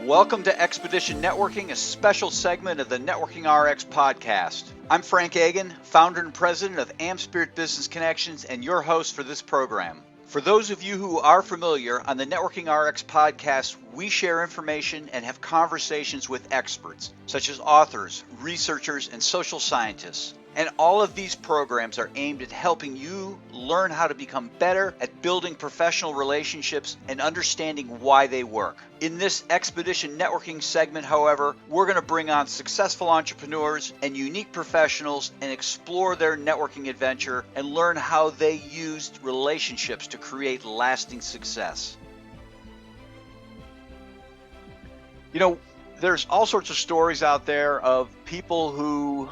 Welcome to Expedition Networking, a special segment of the Networking RX podcast. I'm Frank Agan, founder and president of AmSpirit Business Connections, and your host for this program. For those of you who are familiar, on the Networking RX podcast, we share information and have conversations with experts, such as authors, researchers, and social scientists. And all of these programs are aimed at helping you learn how to become better at building professional relationships and understanding why they work. In this Expedition Networking segment, however, we're going to bring on successful entrepreneurs and unique professionals and explore their networking adventure and learn how they used relationships to create lasting success. You know, there's all sorts of stories out there of people who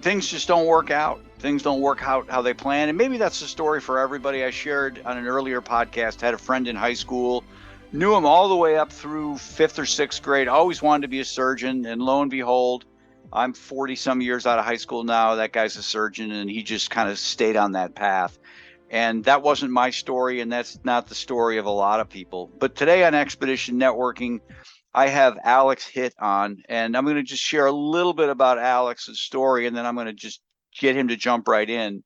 things just don't work out. Things don't work out how they plan. And maybe that's the story for everybody. I shared on an earlier podcast, had a friend in high school, knew him all the way up through 5th or 6th grade, always wanted to be a surgeon. And lo and behold, I'm 40 some years out of high school now. That guy's a surgeon, and he just kind of stayed on that path. And that wasn't my story, and that's not the story of a lot of people. But today on Expedition Networking, I have Alex Hitt on, and I'm going to just share a little bit about Alex's story, and then I'm going to just get him to jump right in.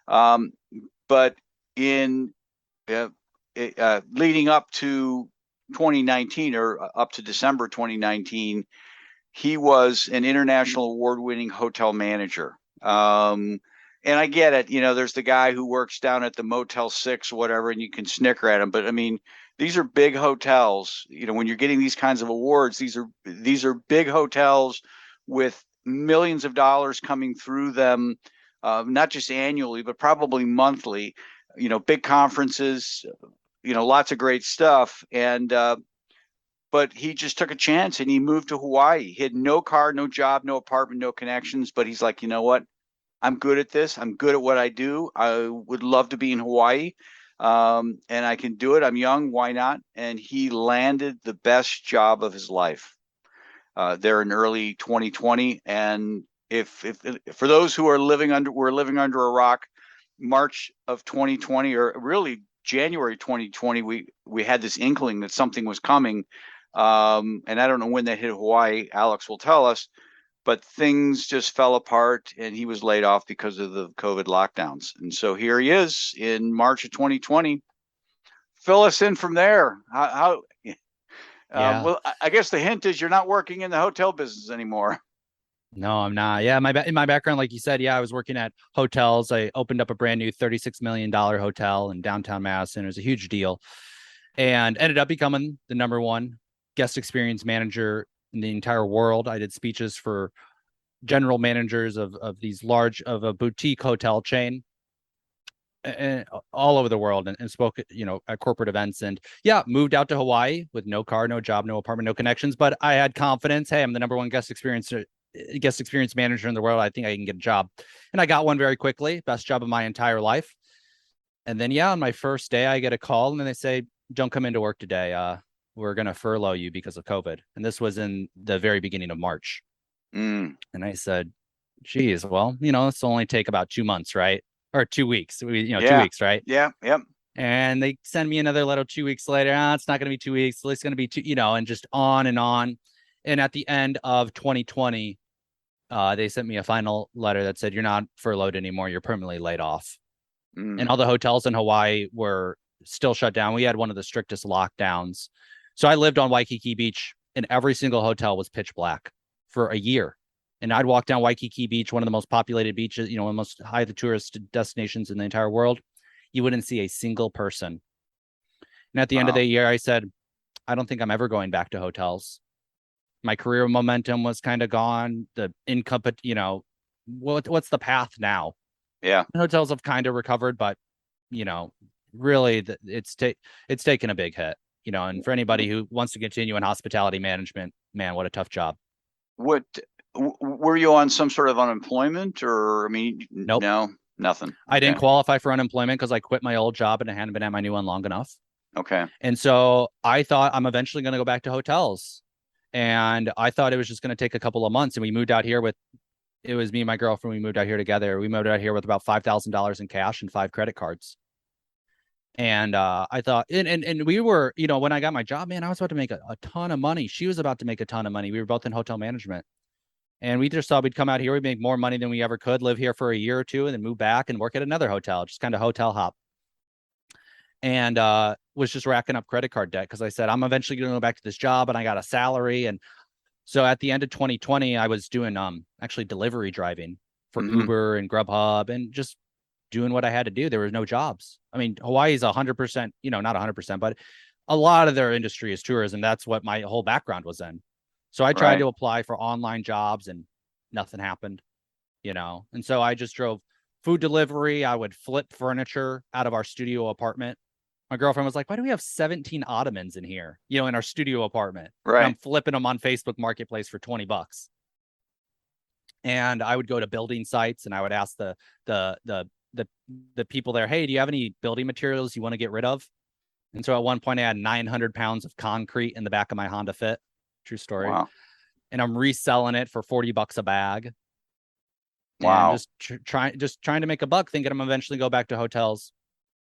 But in leading up to 2019, or up to December 2019, he was an international award-winning hotel manager. And I get it. You know, there's the guy who works down at the Motel 6 or whatever, and you can snicker at him. But I mean, these are big hotels. You know, when you're getting these kinds of awards, these are big hotels with millions of dollars coming through them, not just annually, but probably monthly. You know, big conferences, you know, lots of great stuff. And but he just took a chance and he moved to Hawaii. He had no car, no job, no apartment, no connections. But he's like, you know what? I'm good at this. I'm good at what I do. I would love to be in Hawaii. And I can do it. I'm young. Why not? And he landed the best job of his life there in early 2020. And if for those who are living under a rock, March of 2020, or really January 2020, we had this inkling that something was coming. And I don't know when that hit Hawaii. Alex will tell us. But things just fell apart, and he was laid off because of the COVID lockdowns. And so here he is in March of 2020. Fill us in from there. How well, I guess the hint is you're not working in the hotel business anymore. No, I'm not. Yeah, in my background, like you said, I was working at hotels. I opened up a brand new $36 million hotel in downtown Madison. It was a huge deal, and ended up becoming the #1 guest experience manager in the entire world. I did speeches for general managers of a boutique hotel chain and all over the world, and spoke, you know, at corporate events. And moved out to Hawaii with no car, no job, no apartment, no connections. But I had confidence. Hey, I'm the #1 guest experience manager in the world. I think I can get a job. And I got one very quickly. Best job of my entire life. And then, on my first day, I get a call, and then they say, don't come into work today. We're going to furlough you because of COVID. And this was in the very beginning of March. And I said, geez, well, you know, this will only take about 2 months, right? Or 2 weeks, 2 weeks, right? Yeah. Yep. And they send me another letter 2 weeks later. It's not going to be 2 weeks. It's going to be 2, you know, and just on and on. And at the end of 2020, they sent me a final letter that said, you're not furloughed anymore. You're permanently laid off. And all the hotels in Hawaii were still shut down. We had one of the strictest lockdowns. So I lived on Waikiki Beach, and every single hotel was pitch black for a year. And I'd walk down Waikiki Beach, one of the most populated beaches, you know, one of the most high the tourist destinations in the entire world. You wouldn't see a single person. And at the end of the year, I said, I don't think I'm ever going back to hotels. My career momentum was kind of gone. The income, you know, what's the path now? Yeah. The hotels have kind of recovered, but, you know, really it's taken a big hit. You know, and for anybody who wants to continue in hospitality management, man, what a tough job. What were you on some sort of unemployment, or, I mean, nope. No, nothing. I didn't qualify for unemployment because I quit my old job and I hadn't been at my new one long enough. Okay. And so I thought I'm eventually going to go back to hotels, and I thought it was just going to take a couple of months. And we moved out here it was me and my girlfriend. We moved out here together. We moved out here with about $5,000 in cash and 5 credit cards. And I thought, and we were, you know, when I got my job, man, I was about to make a ton of money. She was about to make a ton of money. We were both in hotel management. And we just thought we'd come out here, we'd make more money than we ever could, live here for a year or two, and then move back and work at another hotel, just kind of hotel hop. And was just racking up credit card debt because I said, I'm eventually going to go back to this job and I got a salary. And so at the end of 2020, I was doing actually delivery driving for Uber and Grubhub and just doing what I had to do. There were no jobs. I mean, Hawaii's 100%, you know, not 100%, but a lot of their industry is tourism. That's what my whole background was in. So I tried to apply for online jobs and nothing happened, you know. And so I just drove food delivery. I would flip furniture out of our studio apartment. My girlfriend was like, why do we have 17 ottomans in here, you know, in our studio apartment? Right. And I'm flipping them on Facebook Marketplace for $20. And I would go to building sites and I would ask the people there, hey, do you have any building materials you want to get rid of? And so at one point I had 900 pounds of concrete in the back of my Honda Fit. True story. Wow. And I'm reselling it for $40 a bag. Wow. And just trying to make a buck, thinking I'm eventually go back to hotels.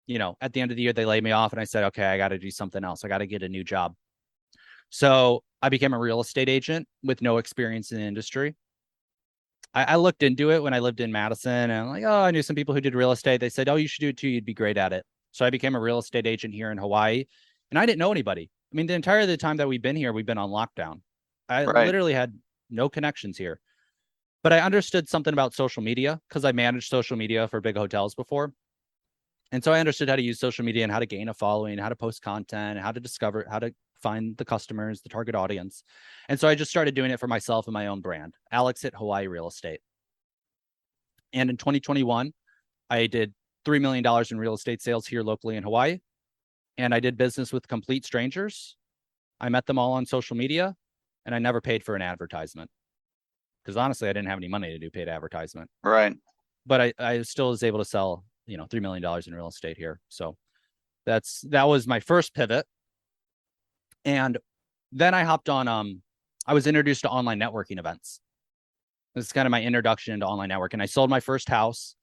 You know, at the end of the year, they laid me off and I said, okay, I got to do something else. I got to get a new job. So I became a real estate agent with no experience in the industry. I looked into it when I lived in Madison and I'm like, oh, I knew some people who did real estate. They said, oh, you should do it too. You'd be great at it. So I became a real estate agent here in Hawaii and I didn't know anybody. I mean, the entire time that we've been here, we've been on lockdown. I literally had no connections here, but I understood something about social media because I managed social media for big hotels before. And so I understood how to use social media and how to gain a following, how to post content, how to discover, how to find the customers, the target audience. And so I just started doing it for myself and my own brand, Alex Hitt Hawaii Real Estate. And in 2021, I did $3 million in real estate sales here locally in Hawaii. And I did business with complete strangers. I met them all on social media and I never paid for an advertisement because honestly, I didn't have any money to do paid advertisement. Right. But I still was able to sell, you know, $3 million in real estate here. So that was my first pivot. And then I hopped on, I was introduced to online networking events. This is kind of my introduction into online networking. I sold my first house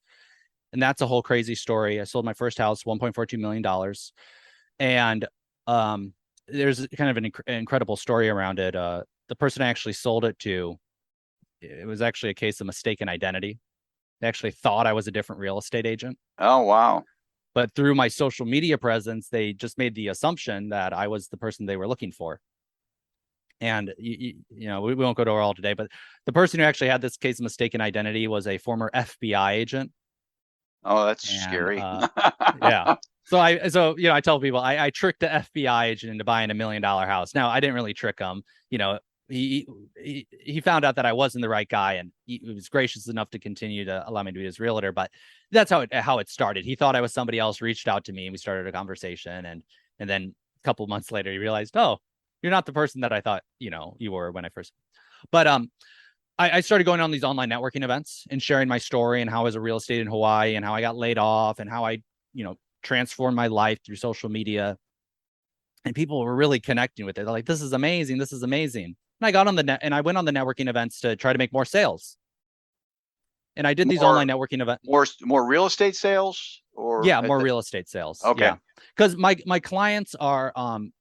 and that's a whole crazy story. I sold my first house, $1.42 million. And there's kind of an incredible story around it. The person I actually sold it to, it was actually a case of mistaken identity. They actually thought I was a different real estate agent. Oh, wow. But through my social media presence, they just made the assumption that I was the person they were looking for. And, you know, we won't go to it all today, but the person who actually had this case of mistaken identity was a former FBI agent. Oh, that's scary. Yeah. So you know, I tell people I tricked the FBI agent into buying $1 million house. Now I didn't really trick him. You know, he found out that I wasn't the right guy, and he was gracious enough to continue to allow me to be his realtor. But that's how it started. He thought I was somebody else, reached out to me, and we started a conversation. And then a couple of months later, he realized, oh, you're not the person that I thought, you know, you were when I first. But I started going on these online networking events and sharing my story and how I was a real estate in Hawaii and how I got laid off and how I, you know, transformed my life through social media. And people were really connecting with it. They're like, this is amazing. This is amazing. And I got on the net and I went on the networking events to try to make more sales. And I did these online networking events. More real estate sales or more real estate sales. Okay. Yeah. Because my clients are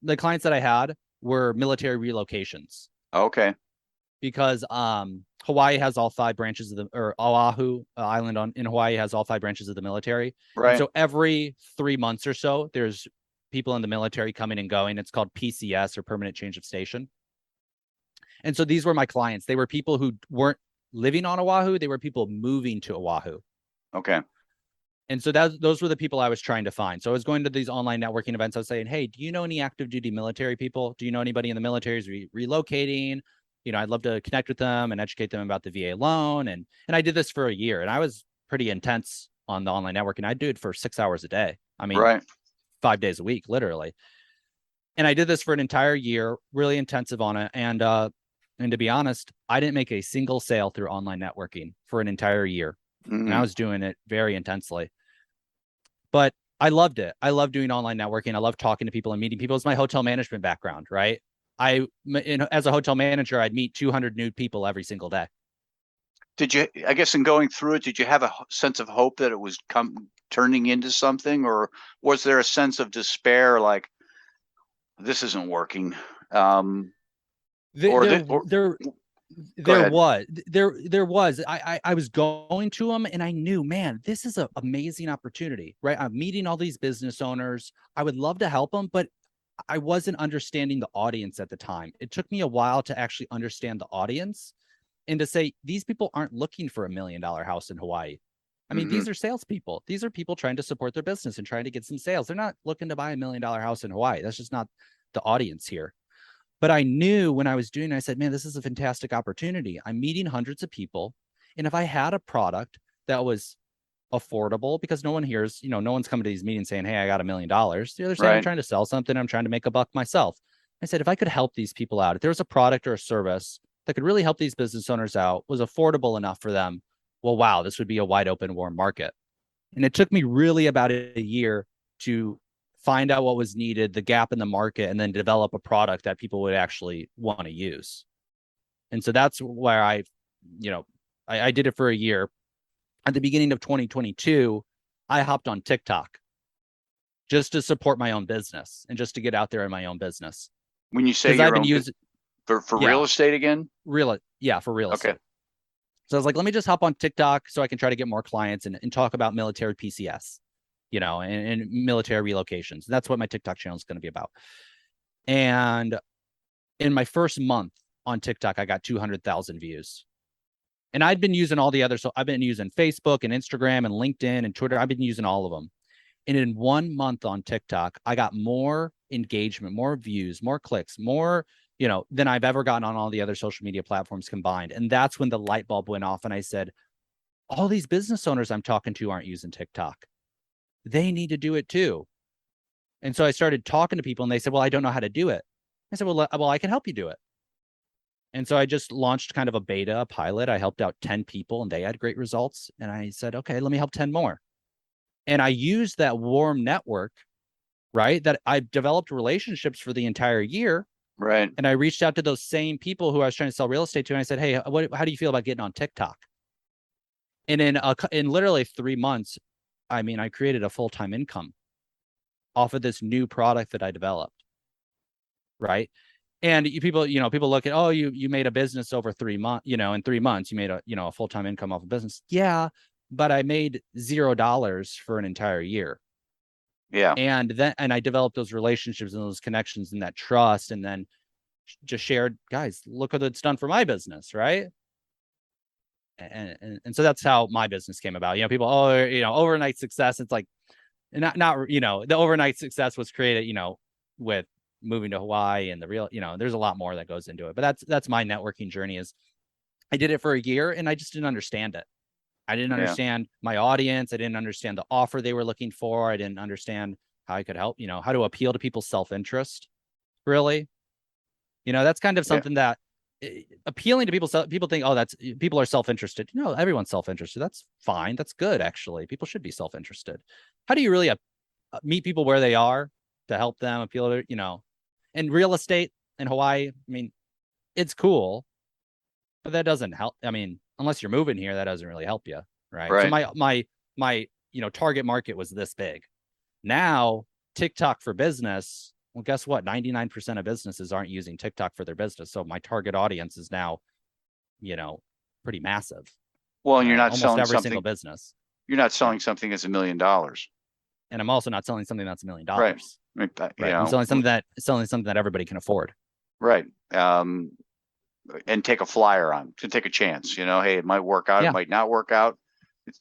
the clients that I had were military relocations. Okay. Because Hawaii has all 5 branches of or Oahu Island in Hawaii has all 5 branches of the military. Right. And so every 3 months or so, there's people in the military coming and going. It's called PCS or permanent change of station. And so these were my clients. They were people who weren't living on Oahu. They were people moving to Oahu. Okay. And so those were the people I was trying to find. So I was going to these online networking events. I was saying, hey, do you know any active duty military people? Do you know anybody in the military who's relocating? You know, I'd love to connect with them and educate them about the VA loan. And I did this for a year and I was pretty intense on the online networking. I'd do it for 6 hours a day. I mean, 5 days a week, literally. And I did this for an entire year, really intensive on it. And to be honest, I didn't make a single sale through online networking for an entire year. And I was doing it very intensely. But I loved it. I love doing online networking. I love talking to people and meeting people. It's my hotel management background, right? As a hotel manager, I'd meet 200 new people every single day. Did you, I guess in going through it, did you have a sense of hope that it was turning into something, or was there a sense of despair, like this isn't working? Or There, that, or there, go there ahead. was, there was. I was going to them, and I knew, man, this is an amazing opportunity, right? I'm meeting all these business owners. I would love to help them, but I wasn't understanding the audience at the time. It took me a while to actually understand the audience and to say these people aren't looking for $1 million house in Hawaii. I mean, Mm-hmm. these are salespeople. These are people trying to support their business and trying to get some sales. They're not looking to buy $1 million house in Hawaii. That's just not the audience here. But I knew when I was doing it, I said, man, this is a fantastic opportunity. I'm meeting hundreds of people. And if I had a product that was affordable, because no one hears, no one's coming to these meetings saying, hey, I got $1 million. They're saying, I'm Right. trying to sell something. I'm trying to make a buck myself. I said, if I could help these people out, if there was a product or a service that could really help these business owners out, was affordable enough for them, well, wow, this would be a wide open, warm market. And it took me really about a year to find out what was needed, the gap in the market, and then develop a product that people would actually want to use. And so that's where I did it for a year. At the beginning of 2022, I hopped on TikTok just to support my own business and just to get out there in my own business. When you say Because I've your been own using, for yeah, real estate again? for real Okay. estate. So I was like, let me just hop on TikTok so I can try to get more clients and talk about military PCS, and military relocations. That's what my TikTok channel is going to be about. And in my first month on TikTok, I got 200,000 views. And I'd been using all the other, so I've been using Facebook and Instagram and LinkedIn and Twitter. I've been using all of them. And in 1 month on TikTok, I got more engagement, more views, more clicks, more, than I've ever gotten on all the other social media platforms combined. And that's when the light bulb went off. And I said, all these business owners I'm talking to aren't using TikTok. They need to do it too. And so I started talking to people and they said, well, I don't know how to do it. I said, well, I can help you do it. And so I just launched kind of a beta, a pilot. I helped out 10 people and they had great results. And I said, okay, let me help 10 more. And I used that warm network, right? That I've developed relationships for the entire year. Right. And I reached out to those same people who I was trying to sell real estate to. And I said, hey, how do you feel about getting on TikTok? And in literally 3 months, I mean, I created a full-time income off of this new product that I developed. Right. And people look at, oh, you made a business over 3 months, in 3 months, you made a full-time income off of business. Yeah. But I made $0 for an entire year. Yeah. And I developed those relationships and those connections and that trust, and then just shared, guys, look what it's done for my business. Right. And so that's how my business came about. People, overnight success. It's like, not, the overnight success was created, with moving to Hawaii and the real, there's a lot more that goes into it. But that's my networking journey. Is I did it for a year and I just didn't understand it. I didn't understand my audience. I didn't understand the offer they were looking for. I didn't understand how I could help, how to appeal to people's self-interest. Really, that's kind of Yeah. something that appealing to people think, oh, that's people are self-interested. No, everyone's self-interested. That's fine. That's good. Actually, people should be self-interested. How do you really meet people where they are to help them appeal to, in real estate in Hawaii? I mean, it's cool, but that doesn't help. I mean, unless you're moving here, that doesn't really help you. Right. So Right. my target market was this big. Now TikTok for business. Well, guess what? 99% of businesses aren't using TikTok for their business. So my target audience is now, pretty massive. Well, and you're Right. not Almost selling every something. single business. You're not Yeah. selling something that's $1 million. And I'm also not selling something that's $1 million. Right. Right. I'm selling something that everybody can afford. Right. And take a flyer on, to take a chance. Hey, it might work out. Yeah. It might not work out.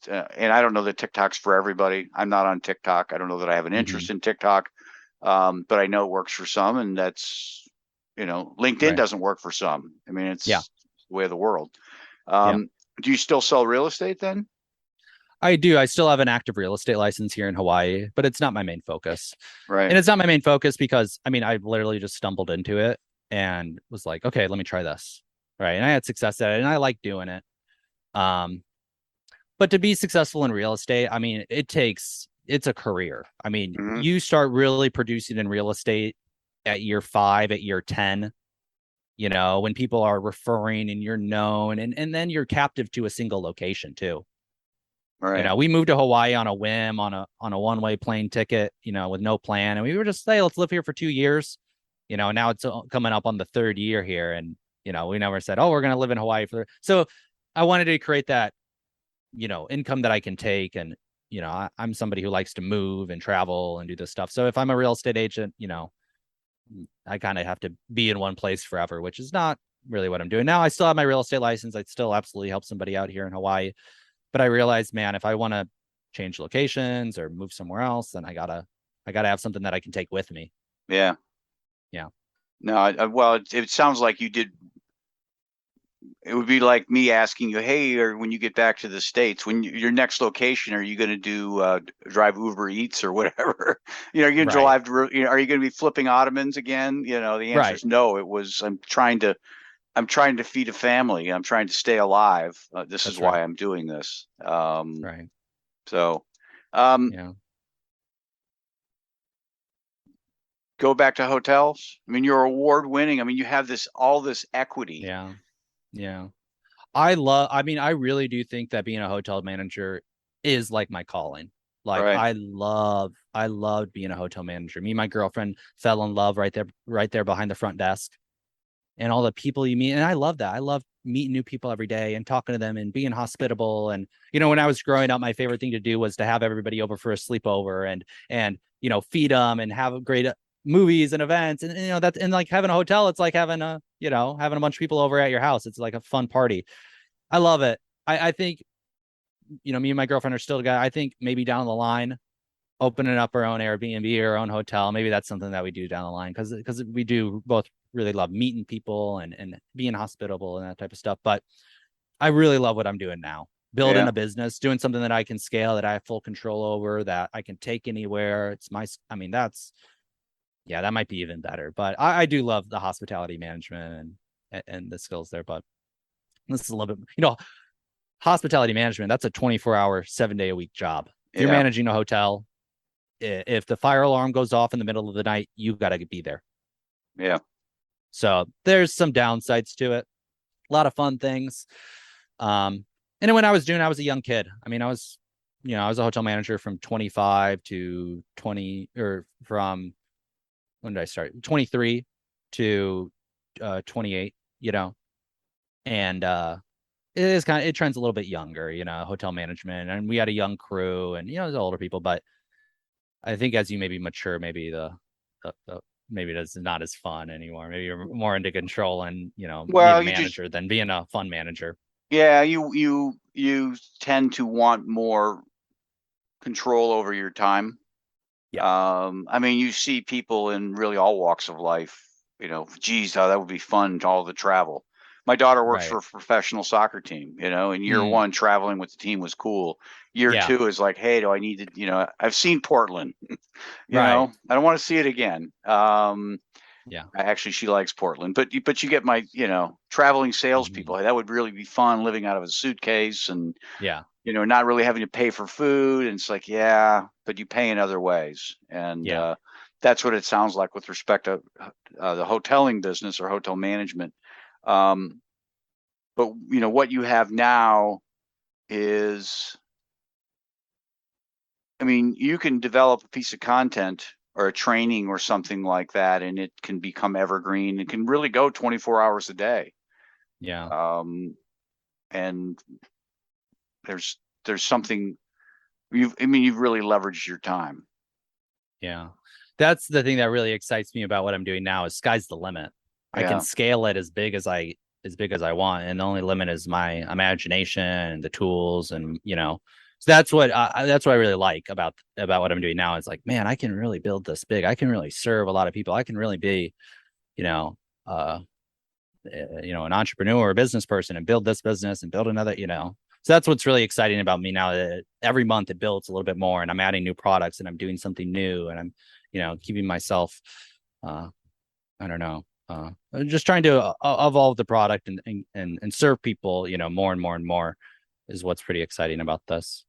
And I don't know that TikTok's for everybody. I'm not on TikTok. I don't know that I have an interest in TikTok. But I know it works for some, and that's, LinkedIn Right. doesn't work for some. I mean, it's Yeah. the way of the world. Yeah. Do you still sell real estate then? I do. I still have an active real estate license here in Hawaii, but it's not my main focus. Right. And it's not my main focus because I literally just stumbled into it and was like, okay, let me try this. Right. And I had success at it and I like doing it. But to be successful in real estate, I mean, it's a career. I mean, Mm-hmm. you start really producing in real estate at year 5, at year 10, when people are referring and you're known, and then you're captive to a single location too. Right. We moved to Hawaii on a whim, on a one-way plane ticket, with no plan. And we were just, hey, let's live here for 2 years. Now it's coming up on the third year here. And, we never said, oh, we're going to live in Hawaii so I wanted to create that, income that I can take. And, I'm somebody who likes to move and travel and do this stuff. So if I'm a real estate agent, I kind of have to be in one place forever, which is not really what I'm doing now. I still have my real estate license. I'd still absolutely help somebody out here in Hawaii. But I realized, man, if I want to change locations or move somewhere else, then I gotta have something that I can take with me. Yeah. Yeah. No, well, it sounds like you did. It would be like me asking you, hey, or when you get back to the States, your next location, are you going to do drive Uber Eats or whatever? You're going to Right. drive, are you going to be flipping ottomans again? The answer Right. is no. It was, I'm trying to feed a family. I'm trying to stay alive. This is That's right. why I'm doing this. Right. So, um, Yeah. go back to hotels. I mean, you're award winning. I mean, you have all this equity. Yeah. Yeah. I really do think that being a hotel manager is like my calling. Like Right. I loved being a hotel manager. Me and my girlfriend fell in love right there behind the front desk, and all the people you meet. And I love that. I love meeting new people every day and talking to them and being hospitable. And, when I was growing up, my favorite thing to do was to have everybody over for a sleepover and, feed them and have great movies and events. And, that's, and like having a hotel, it's like having having a bunch of people over at your house. It's like a fun party. I love it. I think, me and my girlfriend are still together. I think maybe down the line, opening up our own Airbnb or our own hotel, maybe that's something that we do down the line, because we do both really love meeting people and being hospitable and that type of stuff. But I really love what I'm doing now. Building Yeah. a business, doing something that I can scale, that I have full control over, that I can take anywhere. That might be even better. But I do love the hospitality management and the skills there. But this is a little bit, hospitality management, that's a 24-hour, 7-day a week job. If you're Yeah. managing a hotel, if the fire alarm goes off in the middle of the night, you got to be there. Yeah. So there's some downsides to it. A lot of fun things. And then when I was a young kid. I mean, I was a hotel manager from 25 to 20, or from, when did I start? 23 to 28, and it trends a little bit younger, hotel management. And we had a young crew and, it was older people, but I think as you maybe mature, maybe maybe it's not as fun anymore. Maybe you're more into control and, being Well, a manager than being a fun manager. yeah, you tend to want more control over your time. Yeah. I mean, you see people in really all walks of life, geez, how that would be fun, all the travel. My daughter works for Right. a professional soccer team, in year Mm, one, traveling with the team was cool. Year yeah. two is like, hey, do I need to, I've seen Portland, Right. I don't want to see it again. Yeah. Actually, she likes Portland, but you get my, traveling Mhm. salespeople. That would really be fun, living out of a suitcase and, Yeah. not really having to pay for food. And it's like, yeah, but you pay in other ways. And Yeah. that's what it sounds like with respect to the hoteling business or hotel management. Um, but what you have now is, I mean, you can develop a piece of content or a training or something like that, and it can become evergreen. It can really go 24 hours a day. Yeah. Um, and there's something you've really leveraged your time. Yeah. That's the thing that really excites me about what I'm doing now, is sky's the limit. I can Yeah. scale it as big as I want. And the only limit is my imagination and the tools. And, so that's what I really like about what I'm doing now, is like, man, I can really build this big. I can really serve a lot of people. I can really be, you know, uh, an entrepreneur or a business person and build this business and build another, So that's what's really exciting about me now, that every month it builds a little bit more, and I'm adding new products and I'm doing something new, and I'm, keeping myself, uh, I don't know, just trying to evolve the product and serve people, more and more and more, is what's pretty exciting about this.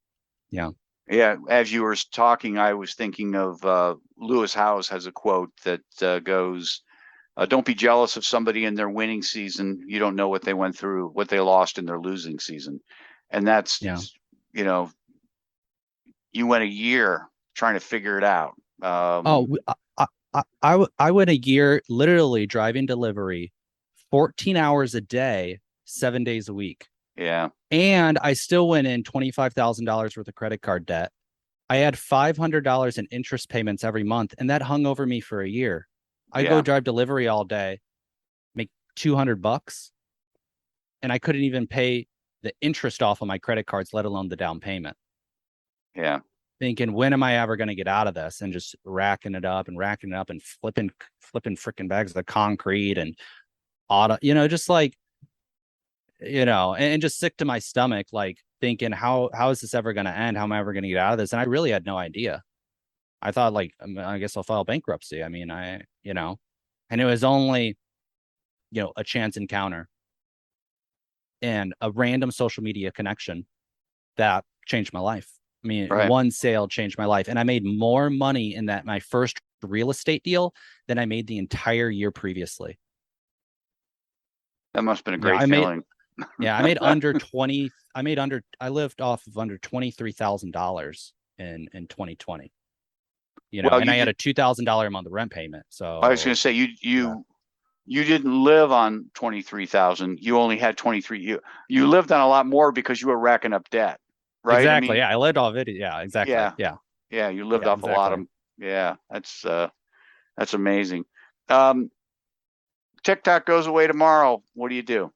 Yeah. Yeah. As you were talking, I was thinking of Lewis Howes has a quote that goes, don't be jealous of somebody in their winning season. You don't know what they went through, what they lost in their losing season. And Yeah. that's, you know, you went a year trying to figure it out. Oh, I went a year literally driving delivery, 14 hours a day, 7 days a week. Yeah. And I still went in $25,000 worth of credit card debt. I had $500 in interest payments every month, and that hung over me for a year. I go Yeah. drive delivery all day, make $200, and I couldn't even pay the interest off of my credit cards, let alone the down payment. Yeah. Thinking, when am I ever going to get out of this? And just racking it up and flipping freaking bags of concrete and auto, just like, and just sick to my stomach, like thinking, how is this ever going to end? How am I ever going to get out of this? And I really had no idea. I thought, like, I guess I'll file bankruptcy. I mean, and it was only, a chance encounter and a random social media connection that changed my life. I mean, Right. one sale changed my life, and I made more money in my first real estate deal than I made the entire year previously. That must have been a great feeling. I made under 20. I lived off of under $23,000 in 2020. Well, and I had a $2,000 a month rent payment. So I was going to say you didn't live on 23,000. You only had 23. You lived on a lot more because you were racking up debt, right? Exactly. I mean, I lived off it. Yeah, exactly. Yeah. You lived off exactly. a lot of. Yeah, that's amazing. TikTok goes away tomorrow. What do you do?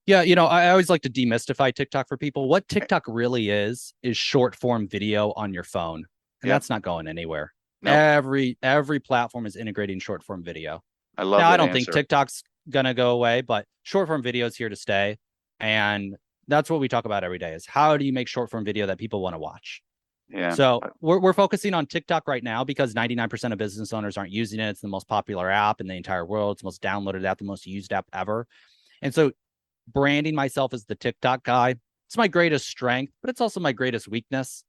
Yeah, I always like to demystify TikTok for people. What TikTok really is short form video on your phone, and that's not going anywhere. Nope. Every platform is integrating short form video. I love Now, that I don't answer. think TikTok's gonna go away, but short form video is here to stay, and that's what we talk about every day: is how do you make short form video that people want to watch? Yeah. So we're focusing on TikTok right now because 99% of business owners aren't using it. It's the most popular app in the entire world. It's the most downloaded app, the most used app ever, and so branding myself as the TikTok guy, it's my greatest strength, but it's also my greatest weakness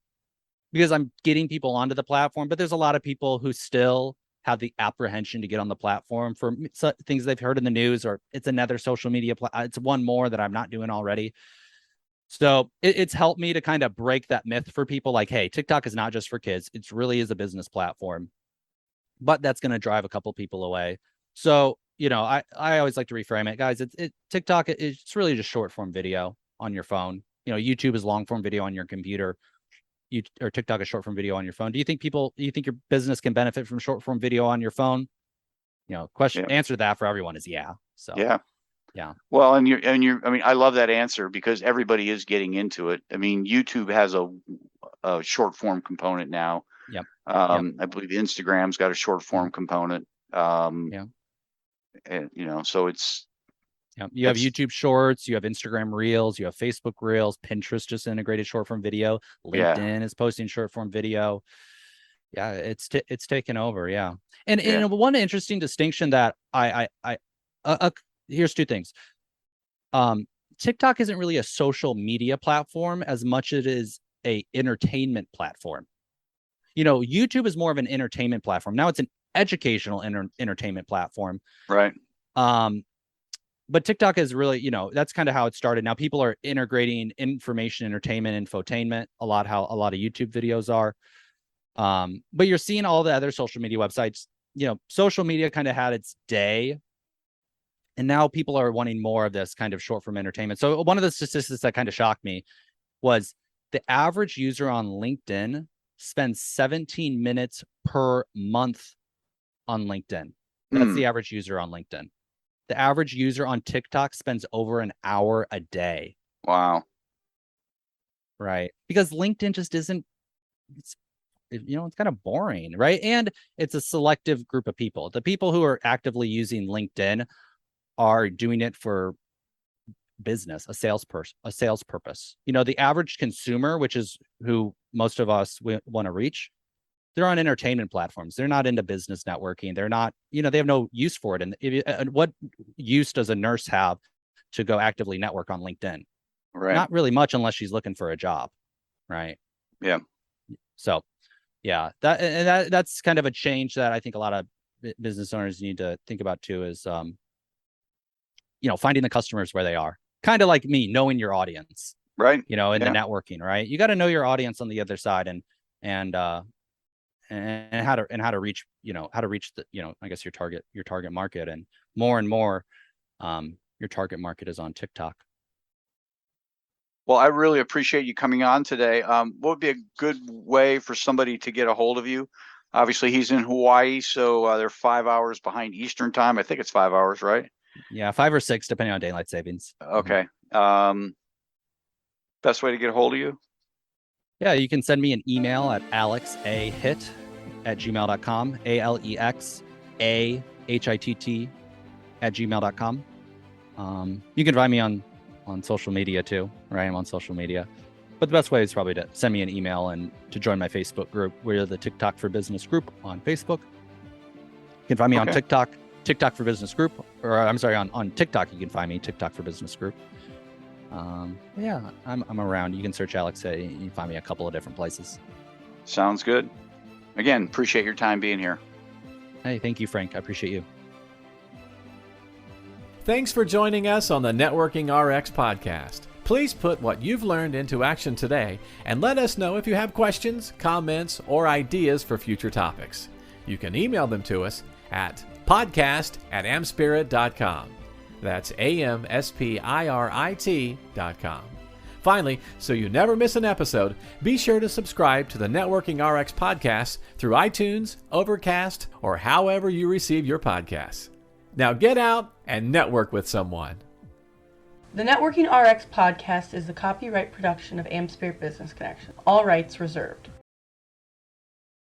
because I'm getting people onto the platform. But there's a lot of people who still have the apprehension to get on the platform for things they've heard in the news, or it's another social media. It's one more that I'm not doing already. So it's helped me to kind of break that myth for people like, hey, TikTok is not just for kids. It really is a business platform, but that's going to drive a couple people away. So, I always like to reframe it, guys. TikTok, it's really just short form video on your phone. YouTube is long form video on your computer. Or TikTok is short form video on your phone. Do you think your business can benefit from short form video on your phone? Answer to that for everyone is yeah. So yeah. Well, and you're, I mean, I love that answer because everybody is getting into it. I mean, YouTube has a short form component now. Yep. I believe Instagram's got a short form component. And so it's. You have YouTube Shorts, you have Instagram Reels, you have Facebook Reels, Pinterest just integrated short form video, LinkedIn is posting short form video. Yeah, it's taken over. Yeah, and one interesting distinction that here's two things. TikTok isn't really a social media platform as much as it is a entertainment platform. YouTube is more of an entertainment platform. Now it's an educational entertainment platform. Right. But TikTok is really, that's kind of how it started. Now people are integrating information, entertainment, infotainment, how a lot of YouTube videos are. But you're seeing all the other social media websites, social media kind of had its day. And now people are wanting more of this kind of short form entertainment. So one of the statistics that kind of shocked me was the average user on LinkedIn spends 17 minutes per month on LinkedIn. That's the average user on LinkedIn. The average user on TikTok spends over an hour a day. Wow. Right. Because LinkedIn just isn't, it's kind of boring, right? And it's a selective group of people. The people who are actively using LinkedIn are doing it for business, a sales purpose. The average consumer, which is who most of us want to reach, they're on entertainment platforms. They're not into business networking. They're not, they have no use for it. And what use does a nurse have to go actively network on LinkedIn? Right. Not really much unless she's looking for a job. Right. Yeah. So yeah, that's kind of a change that I think a lot of business owners need to think about too, is, finding the customers where they are. Kind of like me, knowing your audience. Right. you know, in the Yeah. networking, right? You got to know your audience on the other side, and how to reach, you know, how to reach the, you know, I guess your target market, and more, your target market is on TikTok. Well, I really appreciate you coming on today. What would be a good way for somebody to get a hold of you? Obviously, he's in Hawaii, so they're 5 hours behind Eastern time. I think it's 5 hours, right? Yeah, 5 or 6, depending on daylight savings. Okay. Best way to get a hold of you? Yeah, you can send me an email at alexahitt@gmail.com, AlexAHitt@gmail.com. You can find me on social media too, right? I'm on social media. But the best way is probably to send me an email and to join my Facebook group. We're the TikTok for Business group on Facebook. You can find me on TikTok for Business group, or I'm sorry, on TikTok, you can find me TikTok for Business group. Yeah, I'm around. You can search Alex. You can find me a couple of different places. Sounds good. Again, appreciate your time being here. Hey, thank you, Frank. I appreciate you. Thanks for joining us on the Networking RX podcast. Please put what you've learned into action today and let us know if you have questions, comments, or ideas for future topics. You can email them to us at podcast@amspirit.com. That's AmSpirit.com. Finally, so you never miss an episode, be sure to subscribe to the Networking RX podcast through iTunes, Overcast, or however you receive your podcasts. Now get out and network with someone. The Networking RX podcast is the copyright production of AmSpirit Business Connection. All rights reserved.